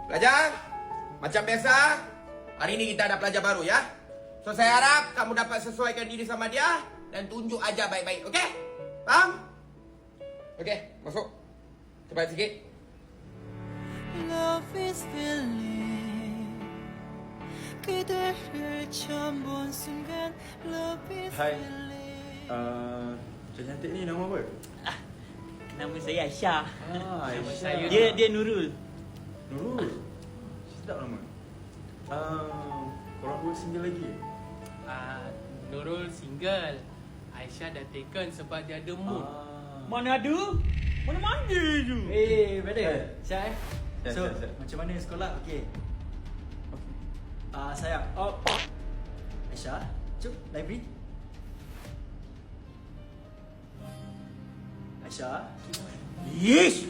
Belajar. Macam biasa. Hari ini kita ada pelajar baru ya. So saya harap kamu dapat sesuaikan diri sama dia. Dan tunjuk aja baik-baik. Okey? Faham? Okey, masuk. Cepat sikit. Love is feeling 그대를 처음 본 순간 Love is Hai. feeling Cik cantik ni nama apa? Nama saya Aisyah. Aisyah. Dia Nurul. Nurul. Sedap nama. Korang dua single lagi? Nurul single. Aisyah dah taken sebab dia ada mood. Mana ada? Mana manja tu? Brother. Syah So, Syah. macam mana sekolah? Okey. Sayang. Aisyah, jom library. Aisyah. Yes!